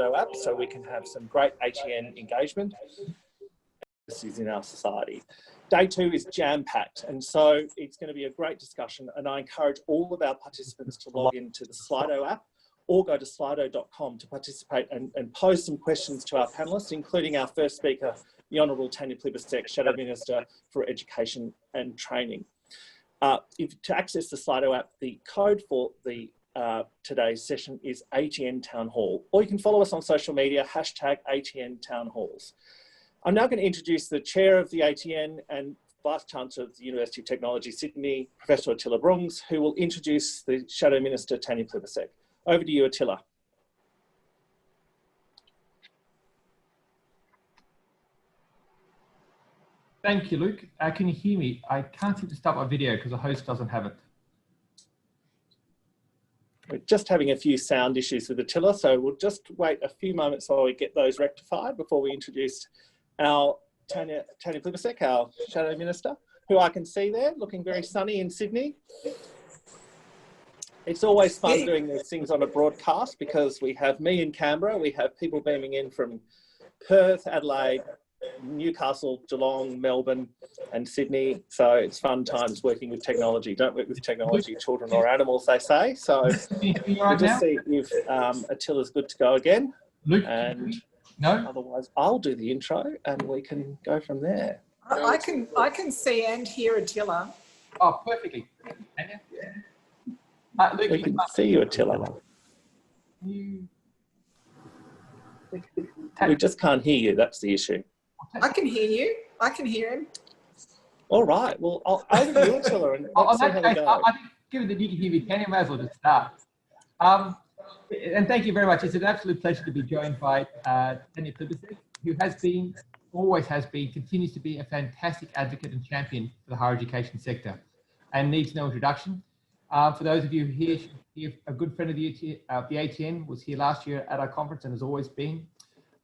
app so we can have some great ATN engagement in our society. Day 2 is jam-packed, and so it's going to be a great discussion, and I encourage all of our participants to log into the Slido app or go to slido.com to participate and pose some questions to our panellists, including our first speaker, the Honourable Tanya Plibersek, Shadow Minister for Education and Training. To access the Slido app, the code for the today's session is ATN Town Hall, or you can follow us on social media, #ATN Town Halls. I'm now going to introduce the Chair of the ATN and Vice Chancellor of the University of Technology, Sydney, Professor Attila Brungs, who will introduce the Shadow Minister, Tanya Plibersek. Over to you, Attila. Thank you, Luke. Can you hear me? I can't seem to start my video because the host doesn't have it. We're just having a few sound issues with Attila, so we'll just wait a few moments while we get those rectified before we introduce our Tanya Plibersek, our Shadow Minister, who I can see there, looking very sunny in Sydney. It's always fun doing these things on a broadcast because we have me in Canberra, we have people beaming in from Perth, Adelaide, Newcastle, Geelong, Melbourne and Sydney. So it's fun times working with technology. Don't work with technology, children or animals, they say. So we'll just see if Attila's good to go again. Luke, and no? Otherwise, I'll do the intro and we can go from there. I can see and hear Attila. Oh, perfectly. Luke, we can see you, Attila. We just can't hear you. That's the issue. I can hear you. I can hear him. All right. Well, over to you, Attila, and let's see how we go. I think, given that you can hear me, Tanya, may as well just start. And thank you very much. It's an absolute pleasure to be joined by Tanya Plibersek, who has been, always has been, continues to be a fantastic advocate and champion for the higher education sector and needs no introduction. For those of you here, a good friend of the ATN was here last year at our conference and has always been.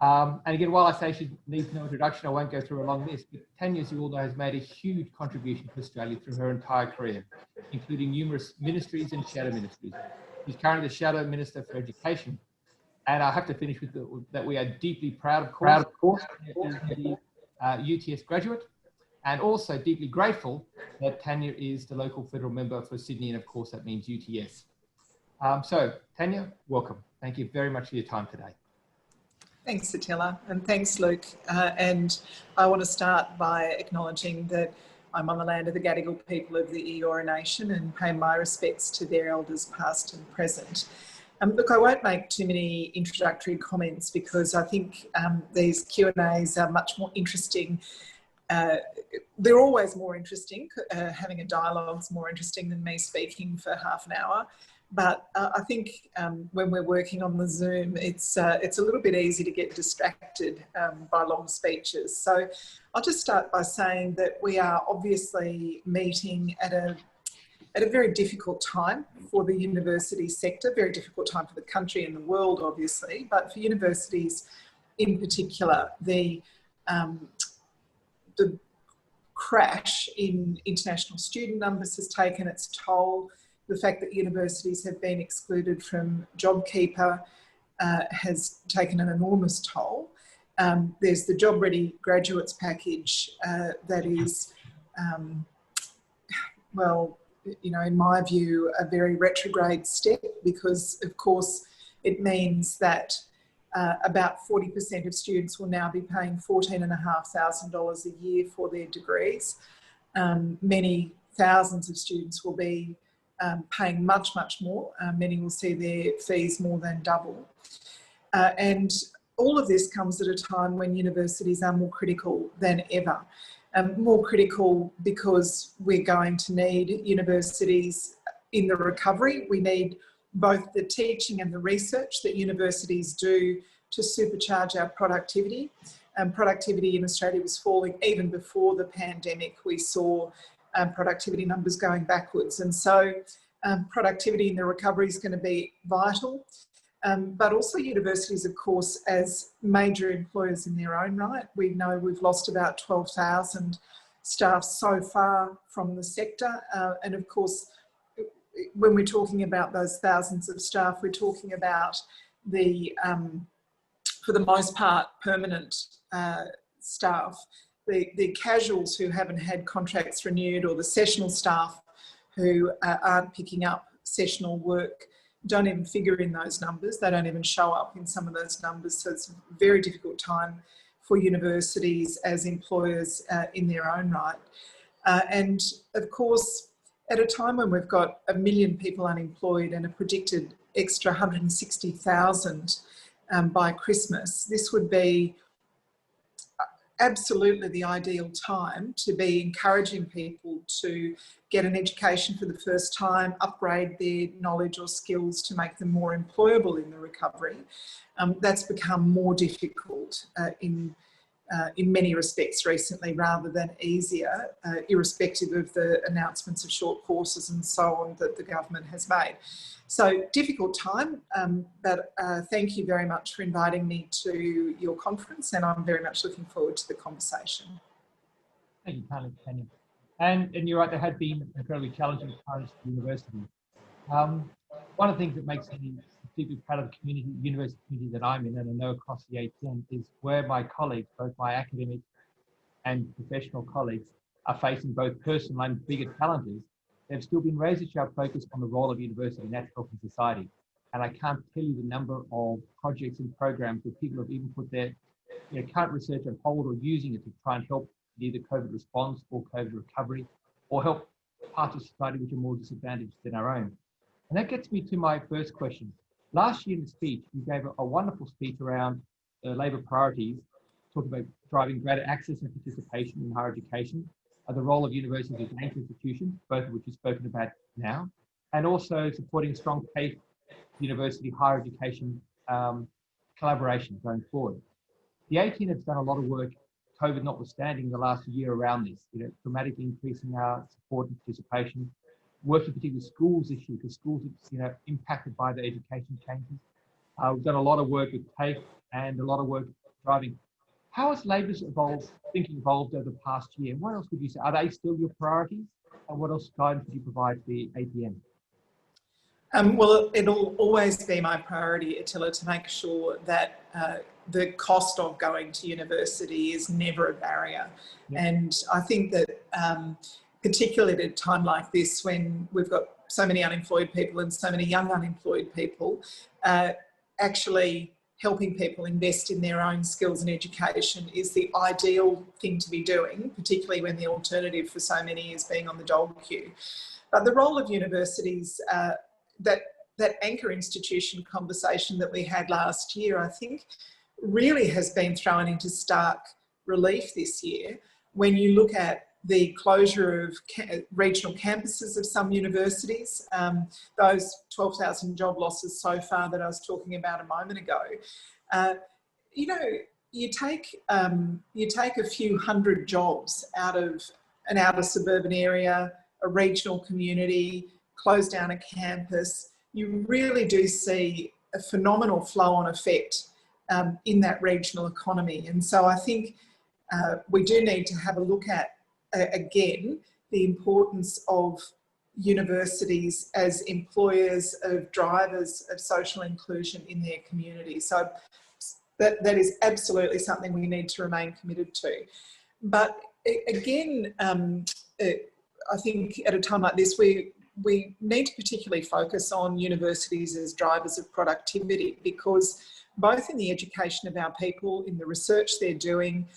And again, while I say she needs no introduction, I won't go through a long list, but Tanya, as you all know, has made a huge contribution to Australia through her entire career, including numerous ministries and shadow ministries. She's currently the Shadow Minister for Education. And I have to finish with that we are deeply proud, of course, the UTS graduate, and also deeply grateful that Tanya is the local federal member for Sydney, and of course that means UTS. So Tanya, welcome. Thank you very much for your time today. Thanks, Attila, and thanks, Luke. And I want to start by acknowledging that I'm on the land of the Gadigal people of the Eora Nation and pay my respects to their elders past and present. Look, I won't make too many introductory comments because I think these Q&As are much more interesting. They're always more interesting. Having a dialogue is more interesting than me speaking for half an hour. But I think when we're working on the Zoom, it's a little bit easy to get distracted by long speeches. So I'll just start by saying that we are obviously meeting at a very difficult time for the university sector, very difficult time for the country and the world, obviously, but for universities in particular, the crash in international student numbers has taken its toll. The fact that universities have been excluded from JobKeeper has taken an enormous toll. There's the Job Ready Graduates package that is, well, you know, in my view, a very retrograde step because, of course, it means that about 40% of students will now be paying $14,500 a year for their degrees. Many thousands of students will be paying much, much more. Many will see their fees more than double. And all of this comes at a time when universities are more critical than ever. More critical because we're going to need universities in the recovery. We need both the teaching and the research that universities do to supercharge our productivity. Productivity in Australia was falling even before the pandemic. We saw productivity numbers going backwards. And so productivity in the recovery is going to be vital. But also universities, of course, as major employers in their own right. We know we've lost about 12,000 staff so far from the sector. And of course, when we're talking about those thousands of staff, we're talking about the for the most part, permanent staff. The casuals who haven't had contracts renewed, or the sessional staff who aren't picking up sessional work, don't even figure in those numbers. They don't even show up in some of those numbers. So it's a very difficult time for universities as employers in their own right. And of course, at a time when we've got 1 million people unemployed and a predicted extra 160,000 by Christmas, this would be absolutely the ideal time to be encouraging people to get an education for the first time, upgrade their knowledge or skills to make them more employable in the recovery. That's become more difficult in many respects recently rather than easier, irrespective of the announcements of short courses and so on that the government has made. So difficult time, but thank you very much for inviting me to your conference, and I'm very much looking forward to the conversation. Thank you, Tanya. And you're right, there had been incredibly challenging times for the university. One of the things that makes me deeply proud of the community, university community that I'm in, and I know across the ATN, is where my colleagues, both my academic and professional colleagues, are facing both personal and bigger challenges. They've still been razor-sharp focused on the role of university in natural health in society. And I can't tell you the number of projects and programs where people have even put their current research on hold or using it to try and help either COVID response or COVID recovery, or help parts of society which are more disadvantaged than our own. And that gets me to my first question. Last year in the speech, you gave a wonderful speech around Labor priorities, talking about driving greater access and participation in higher education, the role of universities as anchor institutions, both of which you've spoken about now, and also supporting strong PACE university higher education collaboration going forward. The ATN has done a lot of work, COVID notwithstanding, the last year around this, dramatically increasing our support and participation, working particularly with schools this year, because schools are impacted by the education changes. We've done a lot of work with PACE and a lot of work driving. How has Labor's thinking evolved over the past year? And what else would you say? Are they still your priorities? And what else guidance would you provide to the ATN? Well, it'll always be my priority, Attila, to make sure that the cost of going to university is never a barrier. Yep. And I think that particularly at a time like this, when we've got so many unemployed people and so many young unemployed people, actually helping people invest in their own skills and education is the ideal thing to be doing, particularly when the alternative for so many is being on the dole queue. But the role of universities, that anchor institution conversation that we had last year, I think really has been thrown into stark relief this year when you look at the closure of regional campuses of some universities, those 12,000 job losses so far that I was talking about a moment ago. You take a few hundred jobs out of an outer suburban area, a regional community, close down a campus, you really do see a phenomenal flow-on effect in that regional economy. And so I think we do need to have a look at, again, the importance of universities as employers of drivers of social inclusion in their community. So that is absolutely something we need to remain committed to. But again, I think at a time like this, we need to particularly focus on universities as drivers of productivity, because both in the education of our people, in the research they're doing,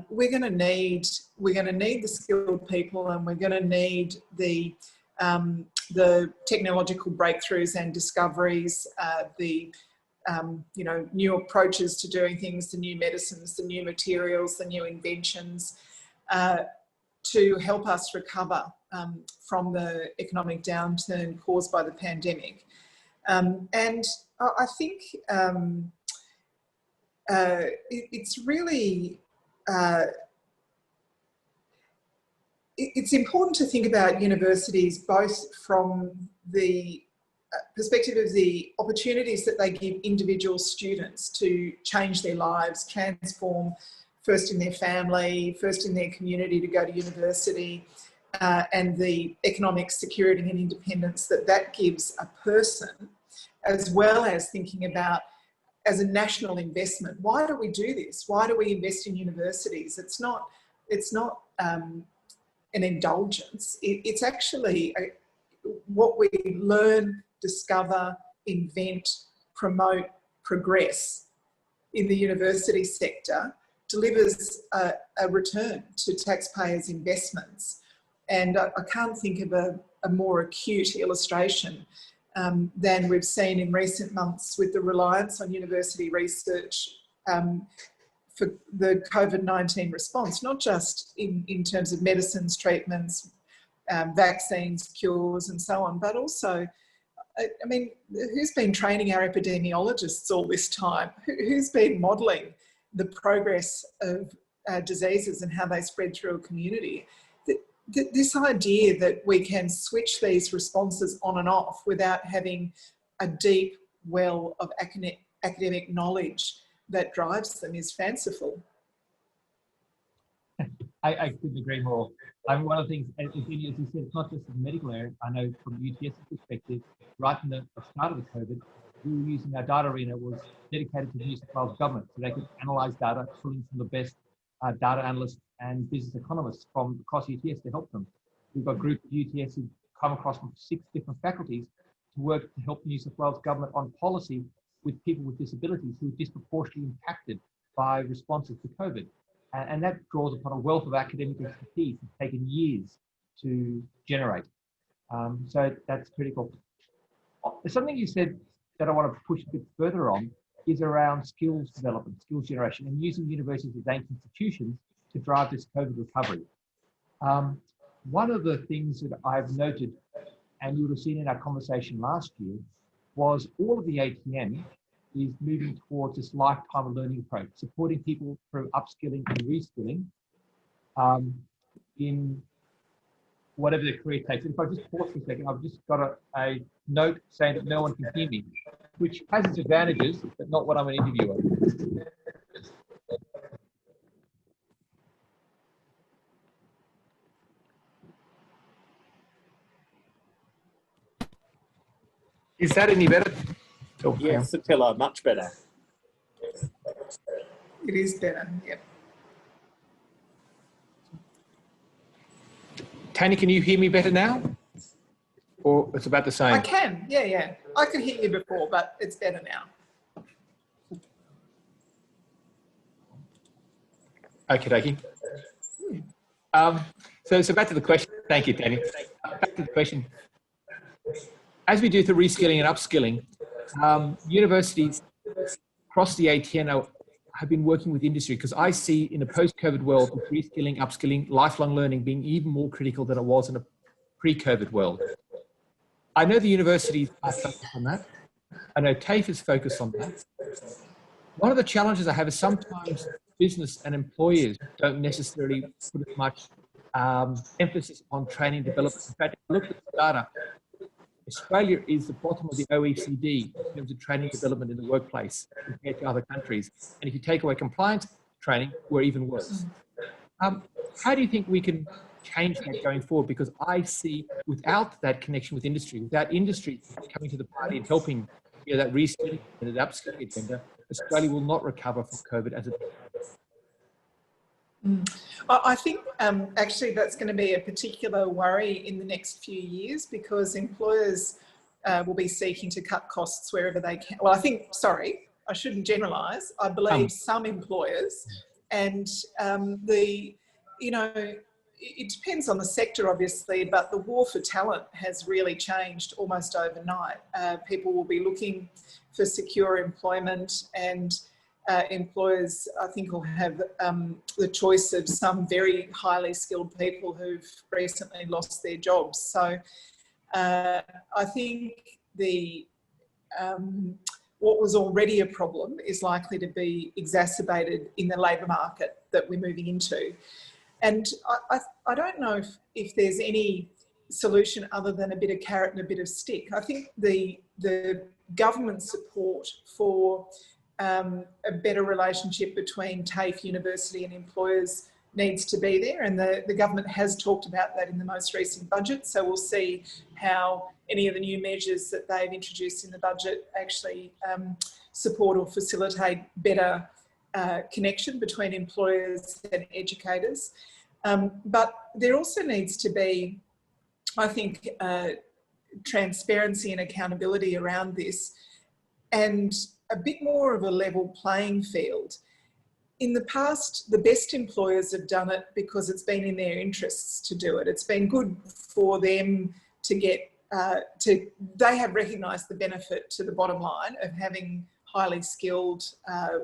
we're going to need the skilled people, and we're going to need the technological breakthroughs and discoveries, the new approaches to doing things, the new medicines, the new materials, the new inventions, to help us recover from the economic downturn caused by the pandemic. And I think it's really it's important to think about universities both from the perspective of the opportunities that they give individual students to change their lives, transform first in their family, first in their community to go to university, and the economic security and independence that gives a person, as well as thinking about as a national investment. Why do we do this? Why do we invest in universities? It's not an indulgence. It's actually what we learn, discover, invent, promote, progress in the university sector delivers a return to taxpayers' investments. And I can't think of a more acute illustration than we've seen in recent months with the reliance on university research for the COVID-19 response, not just in terms of medicines, treatments, vaccines, cures and so on, but also, I mean, who's been training our epidemiologists all this time? Who's been modelling the progress of diseases and how they spread through a community? This idea that we can switch these responses on and off without having a deep well of academic knowledge that drives them is fanciful. I couldn't agree more. One of the things, as you said, it's not just the medical area. I know from UTS's perspective, right from the start of the COVID, we were using our data arena was dedicated to the New South Wales government, so they could analyse data, pulling from the best data analysts and business economists from across UTS to help them. We've got groups at UTS who come across from 6 different faculties to work to help the New South Wales government on policy with people with disabilities who are disproportionately impacted by responses to COVID. And that draws upon a wealth of academic expertise that's taken years to generate. So that's critical. There's something you said that I want to push a bit further on is around skills development, skills generation, and using universities as anchor institutions to drive this COVID recovery. One of the things that I've noted, and you would have seen in our conversation last year, was all of the ATN is moving towards this lifetime learning approach, supporting people through upskilling and reskilling in whatever their career takes. And if I just pause for a second, I've just got a note saying that no one can hear me, which has its advantages, but not when I'm an interviewer. Is that any better? Oh, yes, Attila, much better. It is better, yep. Tanya, can you hear me better now? Or it's about the same? I can, yeah. I could hear you before, but it's better now. Okay. So back to the question. Thank you, Tanya. Back to the question. As we do the reskilling and upskilling, universities across the ATN have been working with industry, because I see in a post-COVID world, with reskilling, upskilling, lifelong learning being even more critical than it was in a pre-COVID world. I know the universities are focused on that. I know TAFE is focused on that. One of the challenges I have is sometimes business and employers don't necessarily put as much emphasis on training development. In fact, if you look at the data, Australia is the bottom of the OECD in terms of training development in the workplace compared to other countries. And if you take away compliance training, we're even worse. How do you think we can change that going forward? Because I see without that connection with industry, without industry coming to the party and helping that reskilling and that upskilling agenda, Australia will not recover from COVID as it does. I think actually that's going to be a particular worry in the next few years, because employers will be seeking to cut costs wherever they can. Well, I shouldn't generalise. I believe some employers, and it depends on the sector, obviously, but the war for talent has really changed almost overnight. People will be looking for secure employment, and employers, I think, will have the choice of some very highly skilled people who've recently lost their jobs. So I think what was already a problem is likely to be exacerbated in the labour market that we're moving into. And I don't know if there's any solution other than a bit of carrot and a bit of stick. I think the government support for a better relationship between TAFE, university and employers needs to be there, and the government has talked about that in the most recent budget. So we'll see how any of the new measures that they've introduced in the budget actually support or facilitate better connection between employers and educators. But there also needs to be, I think, transparency and accountability around this, and a bit more of a level playing field. In the past, the best employers have done it because it's been in their interests to do it. It's been good for them to get, they have recognised the benefit to the bottom line of having highly skilled,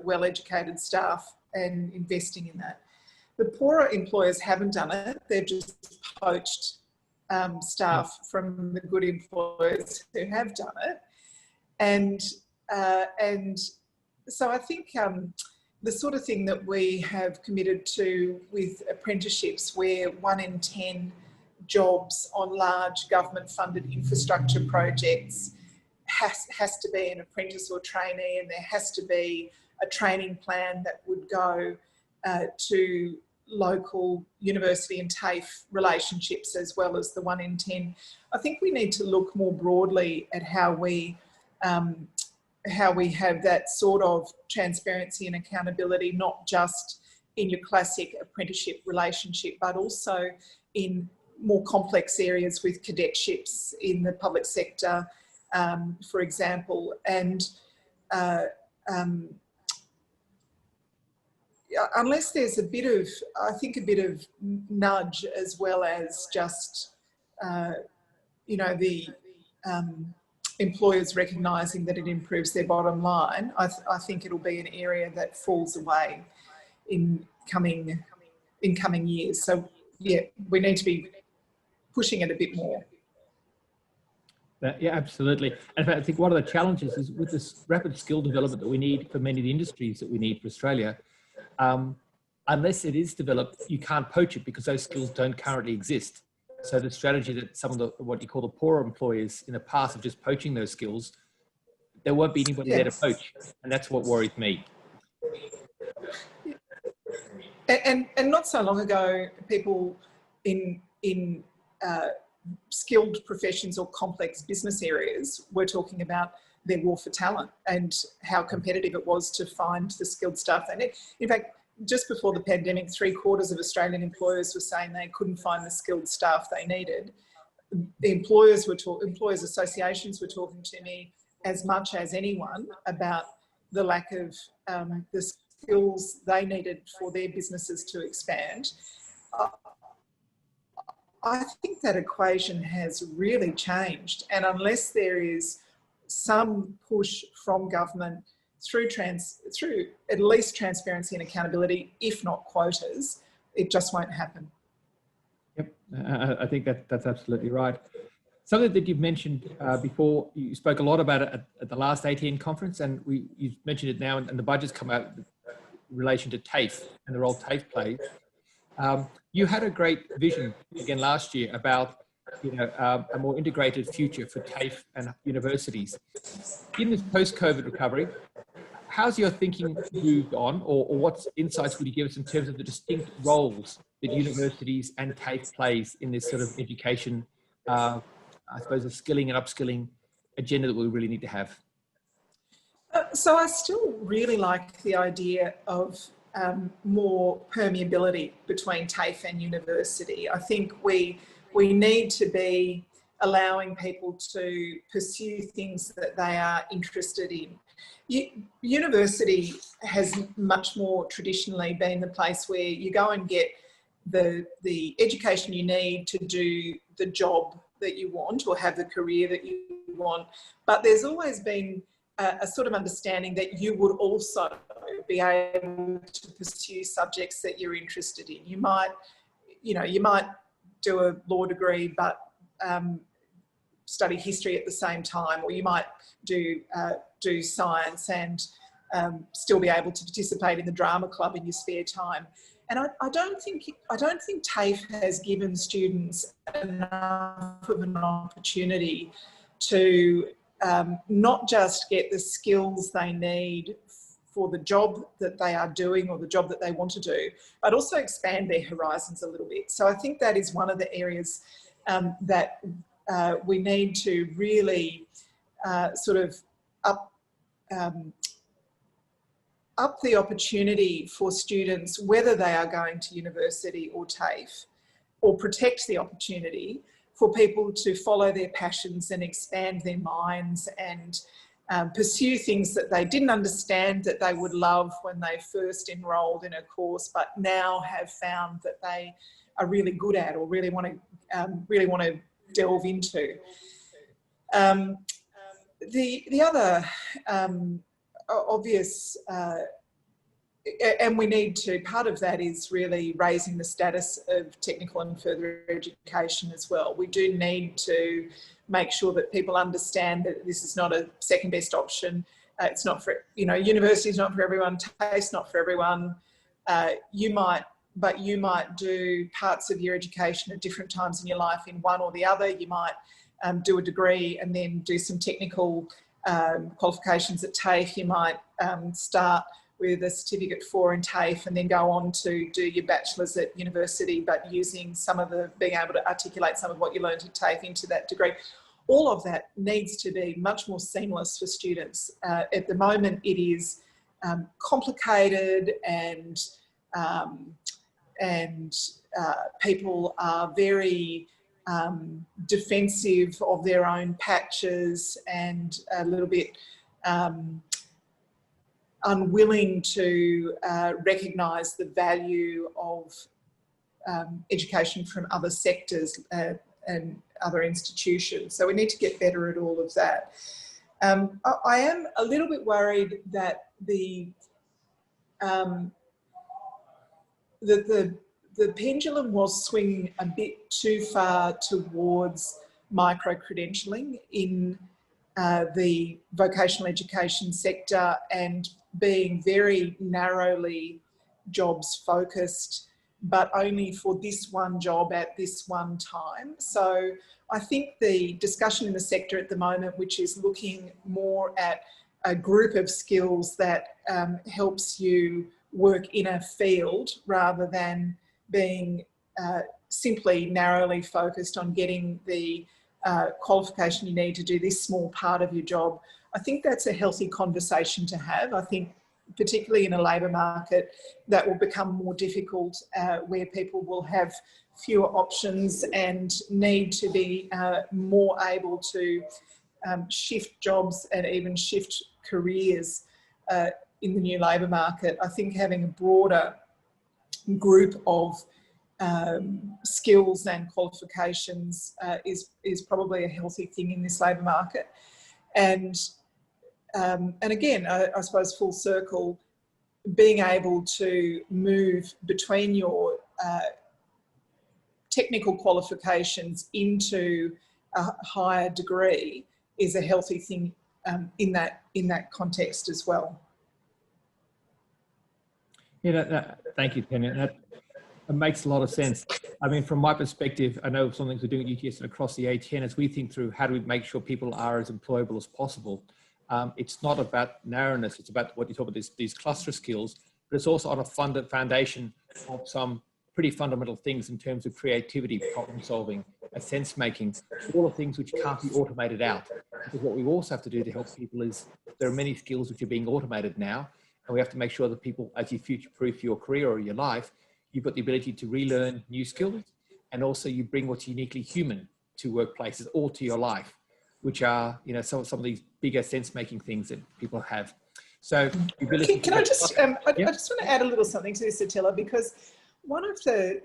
well-educated staff and investing in that. The poorer employers haven't done it. They've just poached staff from the good employers who have done it. And so I think the sort of thing that we have committed to with apprenticeships, where 1 in 10 jobs on large government-funded infrastructure projects has to be an apprentice or trainee, and there has to be a training plan that would go to local university and TAFE relationships as well as the 1 in 10. I think we need to look more broadly at how we have that sort of transparency and accountability, not just in your classic apprenticeship relationship, but also in more complex areas with cadetships in the public sector, for example. And unless there's a bit of, I think, a bit of nudge, as well as just, you know, the employers recognising that it improves their bottom line, I think it'll be an area that falls away in coming years. So yeah, we need to be pushing it a bit more. Yeah, absolutely. And I think one of the challenges is with this rapid skill development that we need for many of the industries that we need for Australia, unless it is developed, you can't poach it because those skills don't currently exist. So the strategy that some of the, what you call the poorer employers in the past of just poaching those skills, there won't be anybody there to poach. And that's what worries me. And not so long ago, people in skilled professions or complex business areas were talking about their war for talent and how competitive it was to find the skilled staff they need. In fact, just before the pandemic, 3/4 of Australian employers were saying they couldn't find the skilled staff they needed. The employers associations were talking to me as much as anyone about the lack of the skills they needed for their businesses to expand. I think that equation has really changed, and unless there is some push from government through at least transparency and accountability, if not quotas, it just won't happen. Yep, I think that's absolutely right. Something that you've mentioned before, you spoke a lot about it at the last ATN conference, and you've mentioned it now, and the budget's come out in relation to TAFE and the role TAFE plays. You had a great vision again last year about, you know, a more integrated future for TAFE and universities. In this post-COVID recovery, how's your thinking moved on, or what insights would you give us in terms of the distinct roles that universities and TAFE plays in this sort of education, I suppose, a skilling and upskilling agenda that we really need to have? So I still really like the idea of more permeability between TAFE and university. I think we need to be allowing people to pursue things that they are interested in. University has much more traditionally been the place where you go and get the education you need to do the job that you want or have the career that you want. But there's always been a sort of understanding that you would also be able to pursue subjects that you're interested in. You might do a law degree but study history at the same time, or you might do science and still be able to participate in the drama club in your spare time. And I don't think TAFE has given students enough of an opportunity to not just get the skills they need for the job that they are doing or the job that they want to do, but also expand their horizons a little bit. So I think that is one of the areas that we need to really sort of up the opportunity for students, whether they are going to university or TAFE, or protect the opportunity for people to follow their passions and expand their minds and pursue things that they didn't understand that they would love when they first enrolled in a course, but now have found that they are really good at or really want to delve into. The other obvious, and we need to, part of that is really raising the status of technical and further education as well. We do need to make sure that people understand that this is not a second best option. It's not for, university is not for everyone, TAFE's not for everyone. You might do parts of your education at different times in your life in one or the other. You might do a degree and then do some technical qualifications at TAFE. You might start with a certificate 4 in TAFE and then go on to do your bachelor's at university, but using being able to articulate some of what you learned at TAFE into that degree. All of that needs to be much more seamless for students. At the moment, it is complicated and people are very defensive of their own patches and a little bit unwilling to recognise the value of education from other sectors and other institutions. So we need to get better at all of that. I am a little bit worried that the pendulum was swinging a bit too far towards micro-credentialing in the vocational education sector and being very narrowly jobs focused, but only for this one job at this one time. So I think the discussion in the sector at the moment, which is looking more at a group of skills that helps you work in a field rather than being simply narrowly focused on getting the qualification you need to do this small part of your job. I think that's a healthy conversation to have. I think particularly in a labour market that will become more difficult, where people will have fewer options and need to be more able to shift jobs and even shift careers in the new labour market. I think having a broader group of skills and qualifications is probably a healthy thing in this labour market. And again, I suppose full circle, being able to move between your technical qualifications into a higher degree is a healthy thing in that context as well. Yeah, thank you, Tanya. That makes a lot of sense. I mean, from my perspective, I know some things we're doing at UTS and across the ATN as we think through how do we make sure people are as employable as possible. It's not about narrowness, it's about what you talk about, these cluster skills, but it's also on a foundation of some pretty fundamental things in terms of creativity, problem solving, sense making, all the things which can't be automated out. Because what we also have to do to help people is there are many skills which are being automated now, and we have to make sure that people, as you future-proof your career or your life, you've got the ability to relearn new skills, and also you bring what's uniquely human to workplaces or to your life, which are, some of these bigger sense-making things that people have. So, can I just, I just want to add a little something to this, Attila, because one of the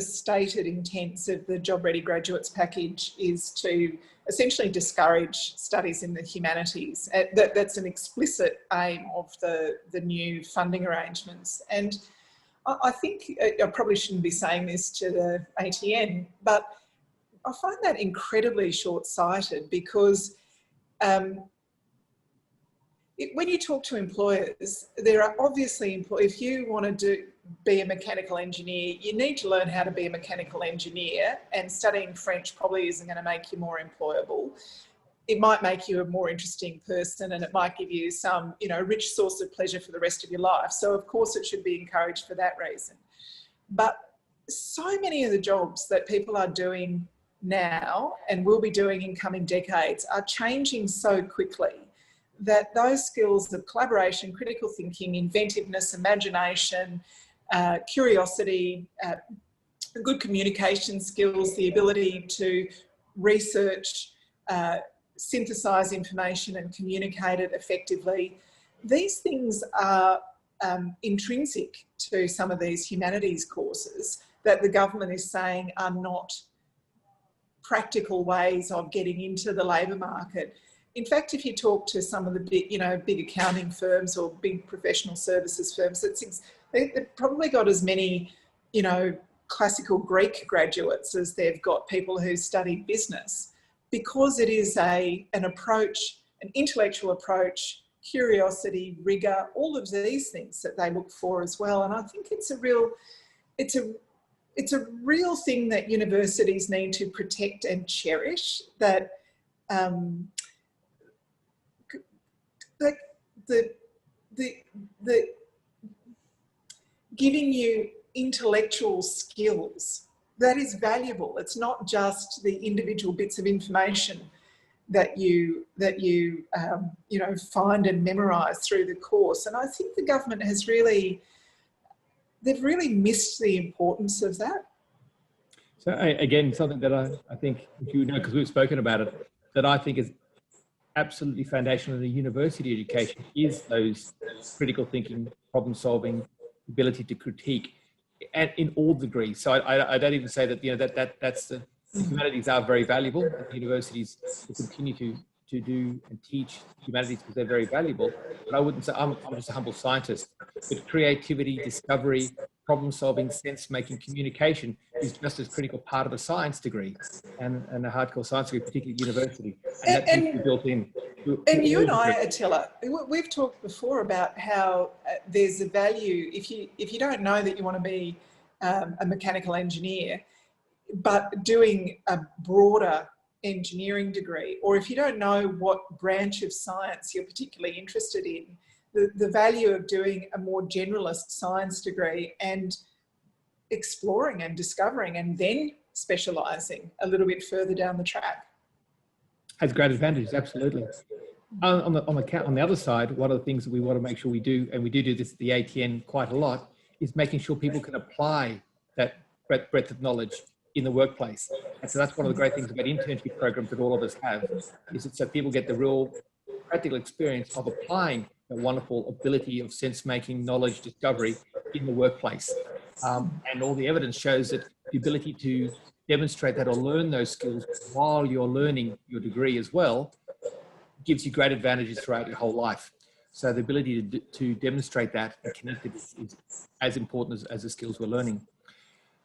stated intents of the Job Ready Graduates package is to essentially discourage studies in the humanities. That's an explicit aim of the new funding arrangements. And I think I probably shouldn't be saying this to the ATN, but I find that incredibly short-sighted because when you talk to employers, there are obviously, if you want to be a mechanical engineer, you need to learn how to be a mechanical engineer, and studying French probably isn't going to make you more employable. it might make you a more interesting person, and it might give you some, you know, rich source of pleasure for the rest of your life. So of course it should be encouraged for that reason. But so many of the jobs that people are doing now and will be doing in coming decades are changing so quickly that those skills of collaboration, critical thinking, inventiveness, imagination, curiosity, good communication skills, the ability to research, synthesize information and communicate it effectively. These things are intrinsic to some of these humanities courses that the government is saying are not practical ways of getting into the labour market. In fact, if you talk to some of the big, you know, big accounting firms or big professional services firms, they've probably got as many, you know, classical Greek graduates as they've got people who studied business, because it is an approach, an intellectual approach, curiosity, rigour, all of these things that they look for as well. And I think it's a real thing that universities need to protect and cherish, that the giving you intellectual skills, that is valuable. It's not just the individual bits of information that you know, find and memorise through the course. And I think the government has they've really missed the importance of that. So again, something that I think, you know, because we've spoken about it, that I think is absolutely foundational in the university education is those critical thinking, problem solving, ability to critique, and in all degrees. So I don't even say that, you know, that's the humanities are very valuable. And universities will continue to do and teach humanities because they're very valuable. But I wouldn't say I'm just a humble scientist. But creativity, discovery, problem solving, sense making, communication is just as critical part of a science degree and a hardcore science degree, particularly at university. And that's built in. And you and I, Attila, we've talked before about how there's a value if you don't know that you want to be a mechanical engineer, but doing a broader engineering degree, or if you don't know what branch of science you're particularly interested in, the value of doing a more generalist science degree and exploring and discovering and then specialising a little bit further down the track. Has great advantages, absolutely. On the other side, one of the things that we want to make sure we do, and we do this at the ATN quite a lot, is making sure people can apply that breadth of knowledge in the workplace. And so that's one of the great things about internship programs that all of us have, is that so people get the real practical experience of applying the wonderful ability of sense-making, knowledge, discovery in the workplace. And all the evidence shows that the ability to demonstrate that or learn those skills while you're learning your degree as well gives you great advantages throughout your whole life. So the ability to demonstrate that and connect it is as important as the skills we're learning.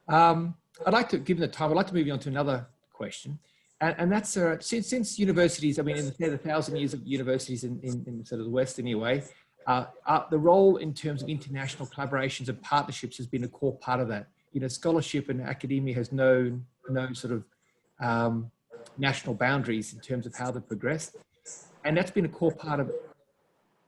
I'd like to, given the time, I'd like to move on to another question. And that's since universities, I mean, in the 1,000 years of universities in sort of the West anyway, the role in terms of international collaborations and partnerships has been a core part of that. You know, scholarship and academia has no sort of national boundaries in terms of how they've progressed. And that's been a core part of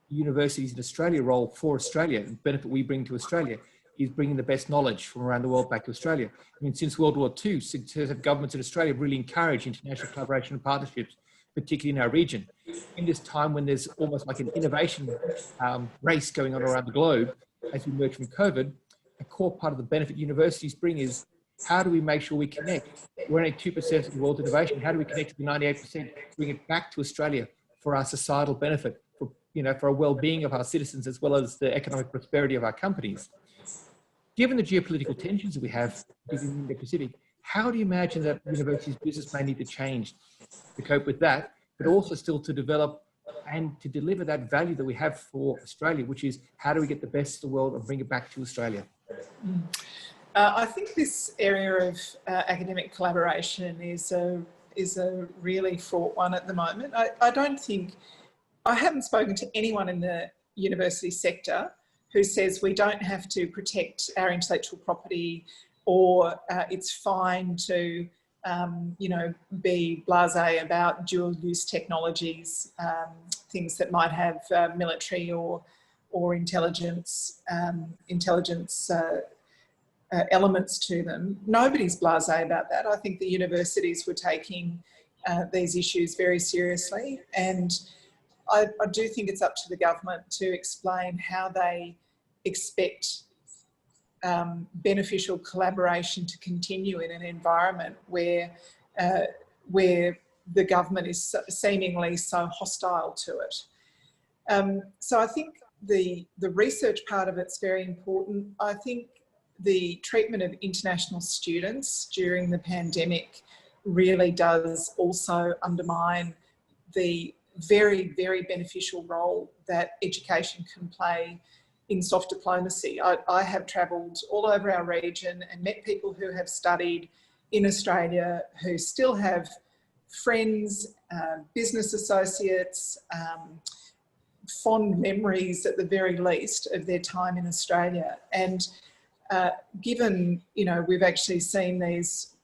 universities in Australia role for Australia. The benefit we bring to Australia is bringing the best knowledge from around the world back to Australia. I mean, since World War II, successive governments in Australia have really encouraged international collaboration and partnerships, particularly in our region. In this time when there's almost like an innovation race going on around the globe, as we emerge from COVID, a core part of the benefit universities bring is how do we make sure we connect? We're only 2% of the world's innovation. How do we connect to the 98%, bring it back to Australia for our societal benefit, for, you know, for our well-being of our citizens, as well as the economic prosperity of our companies? Given the geopolitical tensions that we have in the Pacific, how do you imagine that universities' business may need to change to cope with that, but also still to develop and to deliver that value that we have for Australia, which is how do we get the best of the world and bring it back to Australia? I think this area of academic collaboration is a really fraught one at the moment. I haven't spoken to anyone in the university sector who says we don't have to protect our intellectual property, or it's fine to you know, be blasé about dual-use technologies, things that might have military or intelligence elements to them. Nobody's blasé about that. I think the universities were taking these issues very seriously, and I do think it's up to the government to explain how they expect beneficial collaboration to continue in an environment where the government is seemingly so hostile to it. So I think the research part of it's very important. I think the treatment of international students during the pandemic really does also undermine the very, very beneficial role that education can play in soft diplomacy. I have travelled all over our region and met people who have studied in Australia who still have friends, business associates, fond memories at the very least of their time in Australia. And given, you know, we've actually seen these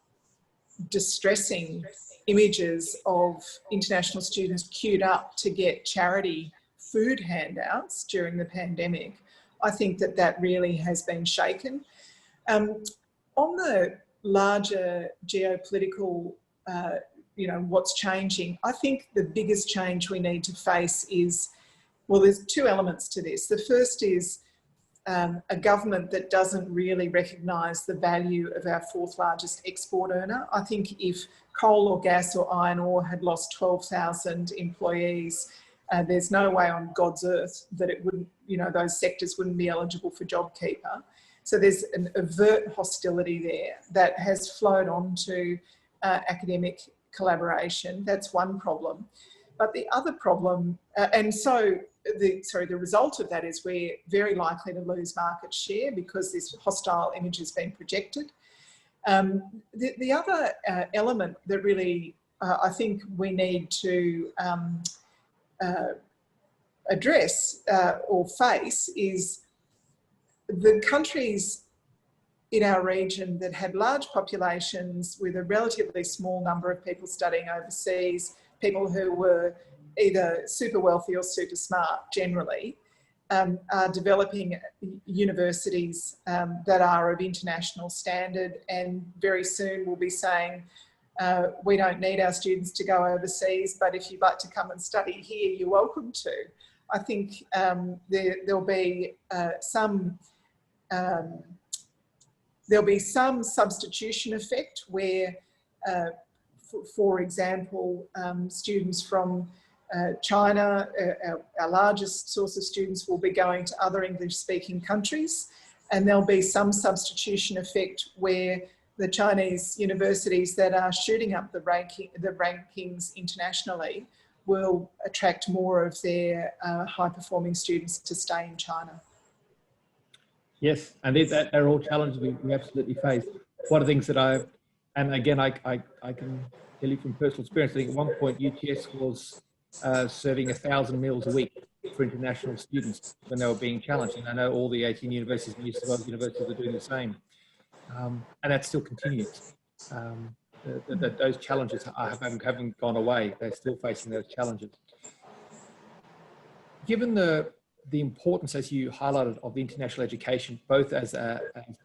distressing images of international students queued up to get charity food handouts during the pandemic, I think that that really has been shaken. On the larger geopolitical, you know, what's changing, I think the biggest change we need to face is, well, there's two elements to this. The first is a government that doesn't really recognise the value of our fourth largest export earner. I think if coal or gas or iron ore had lost 12,000 employees, there's no way on God's earth that it wouldn't, you know, those sectors wouldn't be eligible for JobKeeper. So there's an overt hostility there that has flowed on to academic collaboration. That's one problem. But the other problem, the result of that is we're very likely to lose market share because this hostile image has been projected. The other element that really I think we need to address or face is the countries in our region that had large populations with a relatively small number of people studying overseas, people who were either super wealthy or super smart generally, are developing universities that are of international standard, and very soon we'll be saying, we don't need our students to go overseas, but if you'd like to come and study here, you're welcome to. I think there'll be some substitution effect where, for example, students from China, our largest source of students, will be going to other English-speaking countries, and there'll be some substitution effect where the Chinese universities that are shooting up the rankings internationally will attract more of their high-performing students to stay in China. Yes, and they're all challenges we absolutely face. One of the things that I can tell you from personal experience, I think at one point UTS was serving 1,000 meals a week for international students when they were being challenged. And I know all the ATN universities and New South Wales universities are doing the same. And that still continues. Those challenges haven't gone away. They're still facing those challenges. Given the importance, as you highlighted, of international education, both as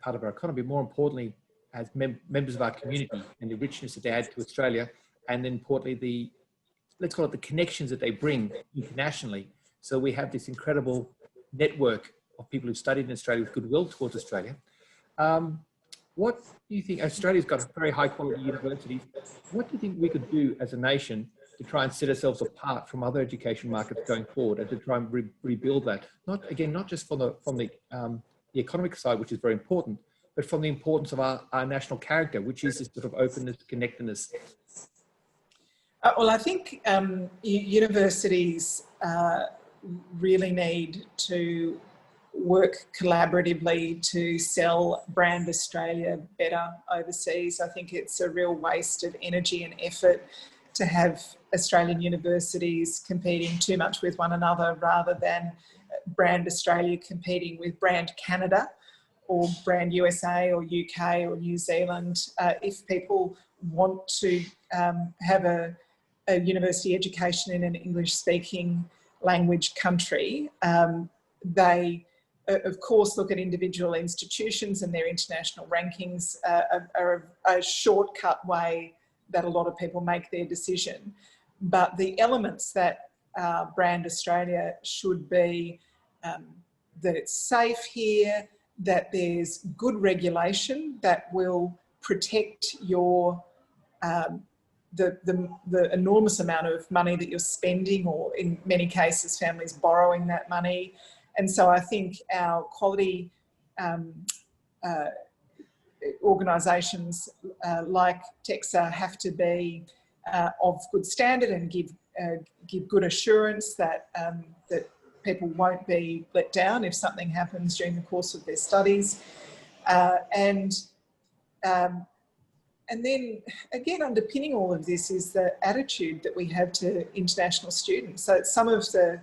part of our economy, more importantly, as members of our community and the richness that they add to Australia, and then importantly, let's call it the connections that they bring internationally. So we have this incredible network of people who studied in Australia with goodwill towards Australia. What do you think? Australia's got very high quality universities. What do you think we could do as a nation to try and set ourselves apart from other education markets going forward, and to try and rebuild that? Not just from the economic side, which is very important, but from the importance of our national character, which is this sort of openness, connectedness. Well, I think universities really need to work collaboratively to sell brand Australia better overseas. I think it's a real waste of energy and effort to have Australian universities competing too much with one another rather than brand Australia competing with brand Canada or brand USA or UK or New Zealand. If people want to have a university education in an English-speaking language country, they of course look at individual institutions and their international rankings are a shortcut way that a lot of people make their decision. But the elements that Brand Australia should be that it's safe here, that there's good regulation that will protect your the enormous amount of money that you're spending, or in many cases families borrowing that money. And so I think our quality organisations like TEXA have to be of good standard and give good assurance that that people won't be let down if something happens during the course of their studies. And then again, underpinning all of this is the attitude that we have to international students. So some of the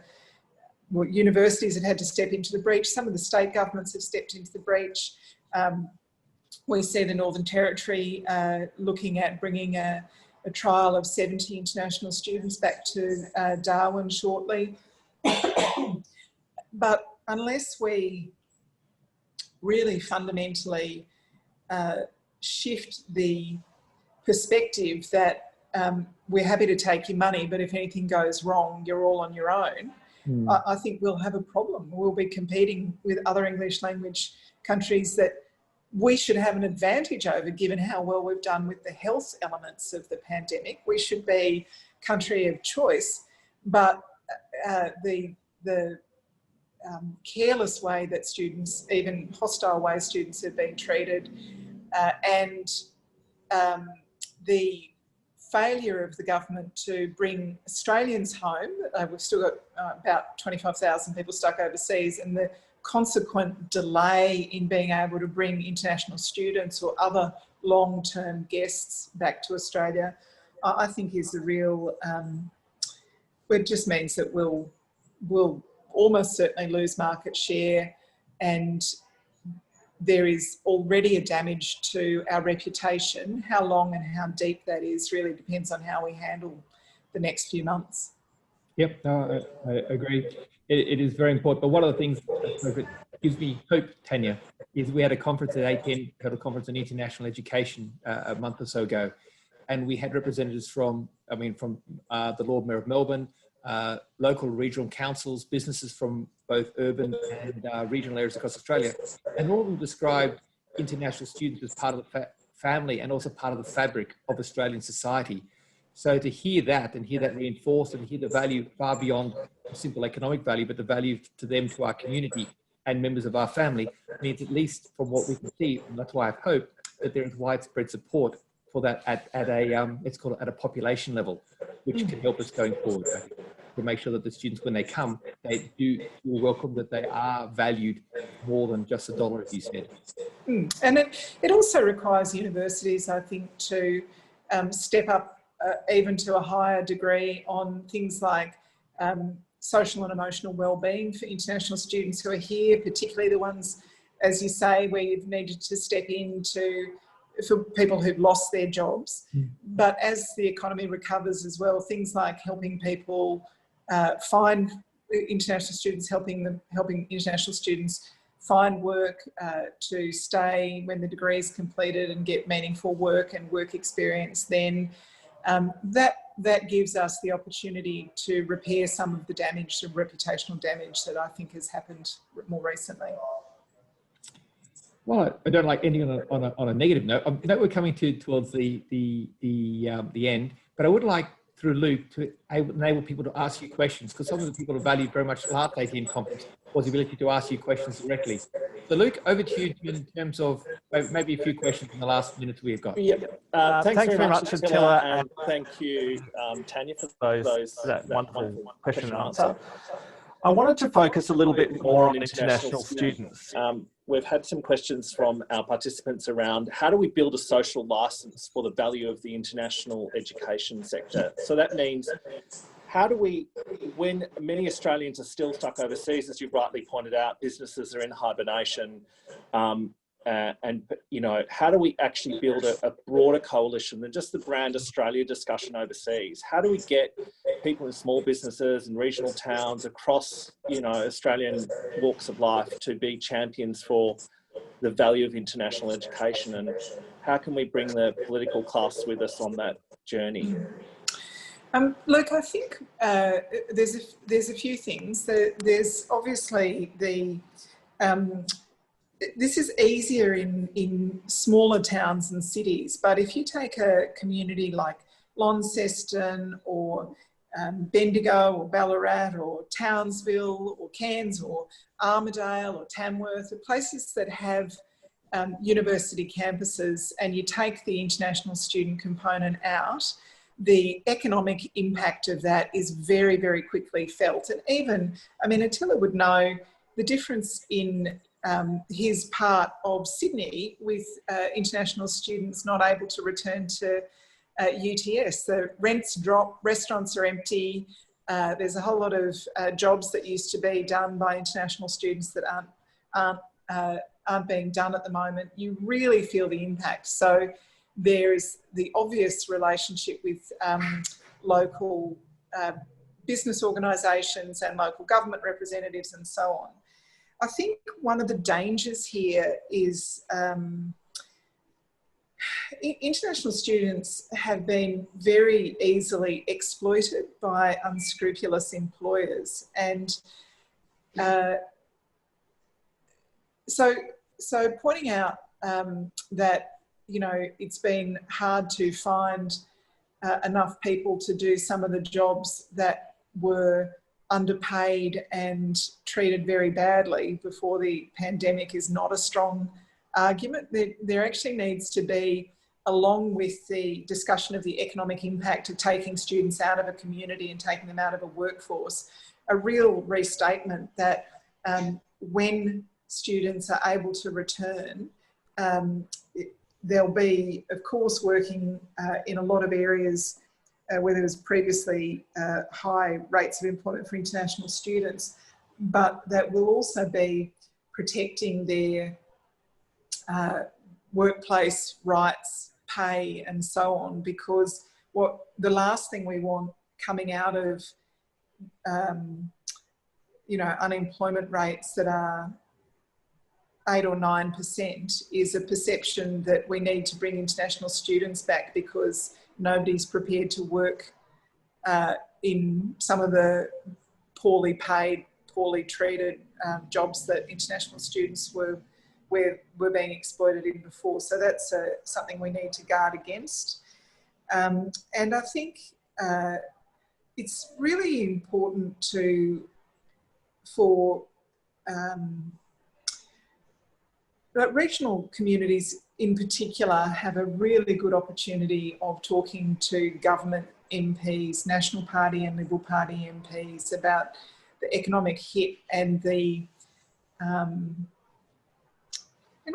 universities have had to step into the breach. Some of the state governments have stepped into the breach. We see the Northern Territory looking at bringing a trial of 70 international students back to Darwin shortly. But unless we really fundamentally shift the perspective that we're happy to take your money, but if anything goes wrong, you're all on your own, I think we'll have a problem. We'll be competing with other English language countries that we should have an advantage over, given how well we've done with the health elements of the pandemic. We should be country of choice, but the careless way that students, even hostile way students have been treated, and the failure of the government to bring Australians home. We've still got about 25,000 people stuck overseas, and the consequent delay in being able to bring international students or other long-term guests back to Australia, I think is the real, it just means that we'll almost certainly lose market share, and there is already a damage to our reputation. How long and how deep that is really depends on how we handle the next few months. Yep, no, I agree. It is very important. But one of the things that gives me hope, Tanya, is we had a conference at ATN, had a conference on international education a month or so ago, and we had representatives from, the Lord Mayor of Melbourne, local regional councils, businesses from both urban and regional areas across Australia, and all of them described international students as part of the family and also part of the fabric of Australian society. So to hear that and hear that reinforced and hear the value far beyond simple economic value, but the value to them, to our community and members of our family, means, at least from what we can see, and that's why I hope that there is widespread support for that at a, let's call it at a population level, which can help us going forward to make sure that the students, when they come, they do feel welcome, that they are valued more than just $1, as you said. And it also requires universities, I think, to step up even to a higher degree on things like social and emotional well-being for international students who are here, particularly the ones, as you say, where you've needed to step into for people who've lost their jobs. But as the economy recovers as well, things like helping people find international students, helping international students find work to stay when the degree is completed and get meaningful work and work experience, then that gives us the opportunity to repair some of the damage, the reputational damage that I think has happened more recently. Well, I don't like ending on a negative note. I know we're coming towards the end, but I would like, through Luke, to enable people to ask you questions, because some of the people who valued very much last ATN conference was the ability to ask you questions directly. So Luke, over to you in terms of maybe a few questions in the last minutes we've got. Yep. Thanks very much, Attila, and thank you, Tanya, for that wonderful question and answer. I wanted to focus a little bit more on international students. We've had some questions from our participants around how do we build a social license for the value of the international education sector. So that means how do we, when many Australians are still stuck overseas, as you rightly pointed out, businesses are in hibernation, and you know, how do we actually build a broader coalition than just the brand Australia discussion overseas? How do we get people in small businesses and regional towns across, you know, Australian walks of life to be champions for the value of international education, and how can we bring the political class with us on that journey? Look, I think there's a few things. There's obviously the this is easier in smaller towns and cities, but if you take a community like Launceston or Bendigo or Ballarat or Townsville or Cairns or Armidale or Tamworth, or places that have university campuses, and you take the international student component out, the economic impact of that is very, very quickly felt. And even, I mean, Attila would know the difference in his part of Sydney with international students not able to return to UTS. The rents drop, restaurants are empty. There's a whole lot of jobs that used to be done by international students that aren't being done at the moment. You really feel the impact. So there is the obvious relationship with local business organisations and local government representatives and so on. I think one of the dangers here is international students have been very easily exploited by unscrupulous employers, and so pointing out that, you know, it's been hard to find enough people to do some of the jobs that were underpaid and treated very badly before the pandemic is not a strong argument. There actually needs to be, along with the discussion of the economic impact of taking students out of a community and taking them out of a workforce, a real restatement that when students are able to return, they'll be, of course, working in a lot of areas where there was previously high rates of employment for international students, but that will also be protecting their workplace rights, pay, and so on, because what the last thing we want coming out of you know, unemployment rates that are 8 or 9% is a perception that we need to bring international students back because nobody's prepared to work in some of the poorly paid, poorly treated jobs that international students were being exploited in before. So that's something we need to guard against. And I think it's really important for regional communities in particular have a really good opportunity of talking to government MPs, National Party and Liberal Party MPs about the economic hit and the and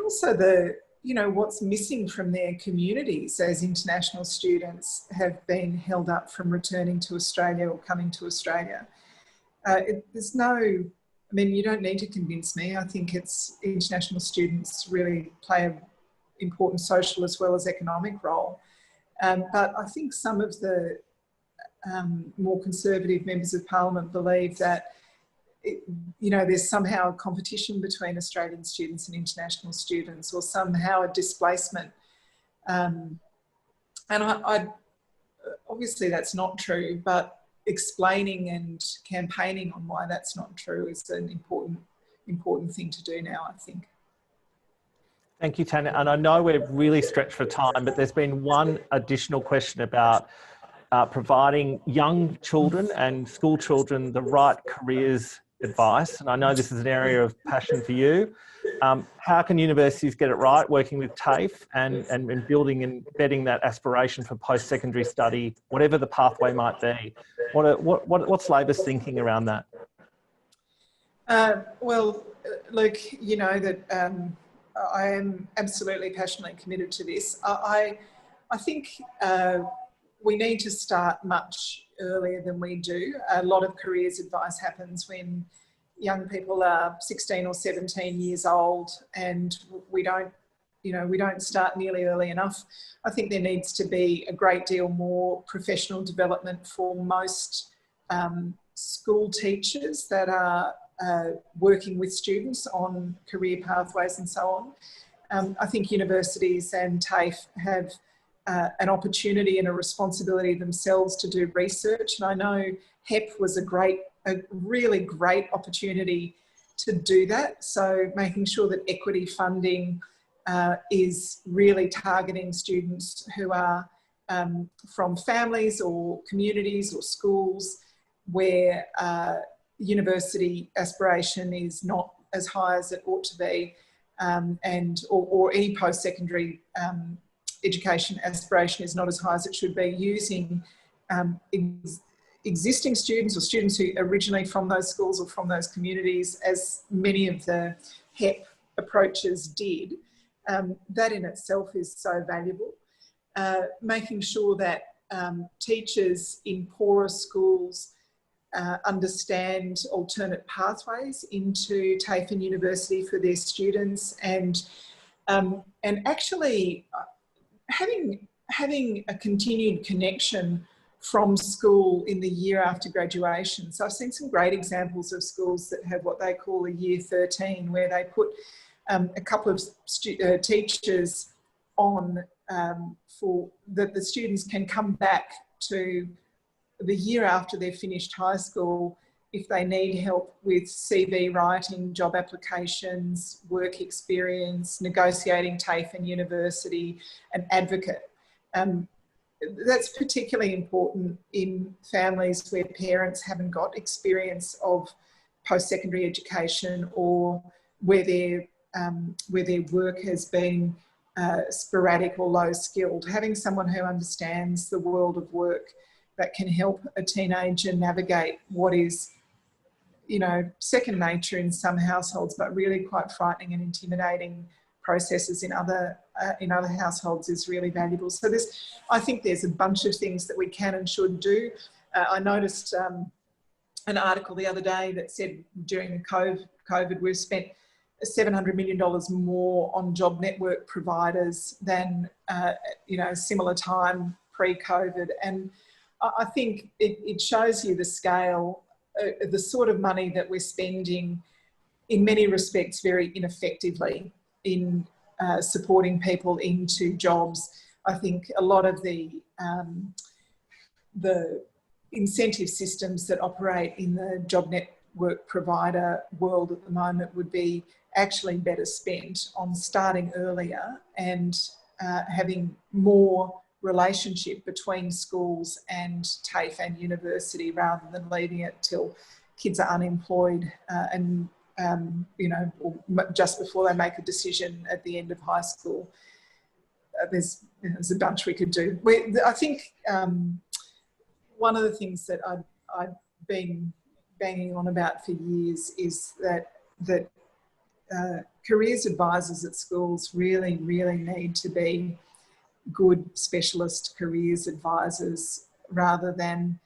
also the, you know, what's missing from their communities as international students have been held up from returning to Australia or coming to Australia. There's no, I mean, you don't need to convince me. I think it's international students really play an important social as well as economic role. But I think some of the more conservative members of Parliament believe that, you know, there's somehow a competition between Australian students and international students, or somehow a displacement. And I obviously that's not true, but explaining and campaigning on why that's not true is an important thing to do now, I think. Thank you, Tanya. And I know we're really stretched for time, but there's been one additional question about providing young children and school children the right careers advice. And I know this is an area of passion for you. How can universities get it right, working with TAFE and building and embedding that aspiration for post-secondary study, whatever the pathway might be? What's Labor's thinking around that? Well, look, you know that I am absolutely passionately committed to this. I think we need to start much earlier than we do. A lot of careers advice happens when young people are 16 or 17 years old, and we don't start nearly early enough. I think there needs to be a great deal more professional development for most school teachers that are working with students on career pathways and so on. I think universities and TAFE have an opportunity and a responsibility themselves to do research. And I know HEP was a really great opportunity to do that. So making sure that equity funding is really targeting students who are from families or communities or schools where university aspiration is not as high as it ought to be, or any post-secondary education aspiration is not as high as it should be, using existing students or students who originally from those schools or from those communities, as many of the HEP approaches did. That in itself is so valuable. Making sure that teachers in poorer schools understand alternate pathways into TAFE and university for their students, and actually having a continued connection from school in the year after graduation. So I've seen some great examples of schools that have what they call a year 13, where they put a couple of teachers on for that the students can come back to the year after they've finished high school if they need help with CV writing, job applications, work experience, negotiating TAFE and university, an advocate. That's particularly important in families where parents haven't got experience of post-secondary education, or where their work has been sporadic or low skilled. Having someone who understands the world of work that can help a teenager navigate what is, second nature in some households, but really quite frightening and intimidating processes in other households is really valuable. So I think there's a bunch of things that we can and should do. I noticed an article the other day that said during the COVID we've spent $700 million more on job network providers than similar time pre-COVID, and I think it shows you the scale, the sort of money that we're spending in many respects very ineffectively in supporting people into jobs. I think a lot of the incentive systems that operate in the job network provider world at the moment would be actually better spent on starting earlier and having more relationship between schools and TAFE and university, rather than leaving it till kids are unemployed and just before they make a decision at the end of high school. There's a bunch we could do. I think one of the things that I've been banging on about for years is that careers advisors at schools really, really need to be good specialist careers advisors, rather than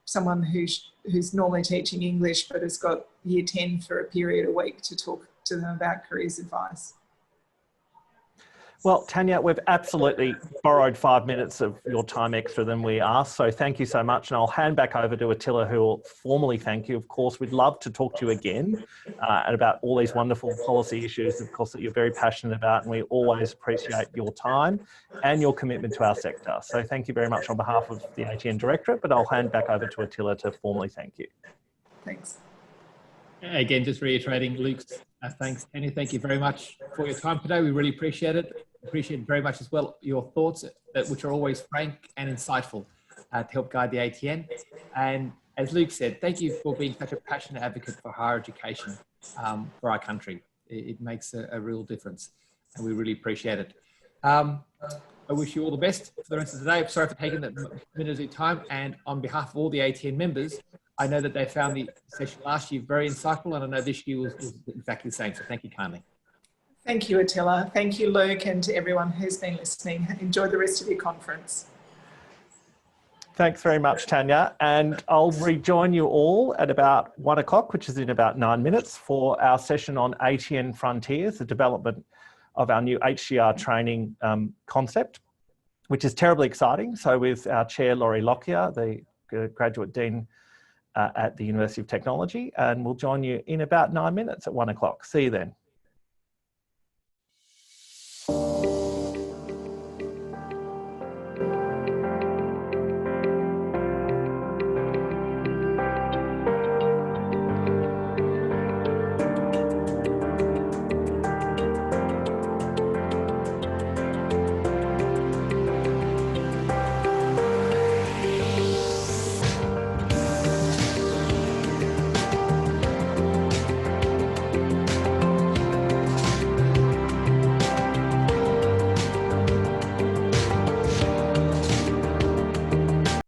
someone who's normally teaching English but has got year 10 for a period a week to talk to them about careers advice. Well, Tanya, we've absolutely borrowed 5 minutes of your time extra than we asked, so thank you so much. And I'll hand back over to Attila, who will formally thank you. Of course, we'd love to talk to you again and about all these wonderful policy issues, of course, that you're very passionate about, and we always appreciate your time and your commitment to our sector. So thank you very much on behalf of the ATN Directorate, but I'll hand back over to Attila to formally thank you. Thanks. Again, just reiterating Luke's thanks. Tanya, thank you very much for your time today. We really appreciate it. Appreciate very much as well your thoughts, which are always frank and insightful to help guide the ATN. And as Luke said, thank you for being such a passionate advocate for higher education for our country. It makes a real difference, and we really appreciate it. I wish you all the best for the rest of the day. I'm sorry for taking that minute of your time, and on behalf of all the ATN members, I know that they found the session last year very insightful, and I know this year was exactly the same, so thank you kindly. Thank you, Attila. Thank you, Luke, and to everyone who's been listening. Enjoy the rest of your conference. Thanks very much, Tanya. And I'll rejoin you all at about 1 o'clock, which is in about 9 minutes, for our session on ATN Frontiers, the development of our new HCR training concept, which is terribly exciting. So with our chair, Laurie Lockyer, the Graduate Dean at the University of Technology, and we'll join you in about 9 minutes at 1 o'clock. See you then.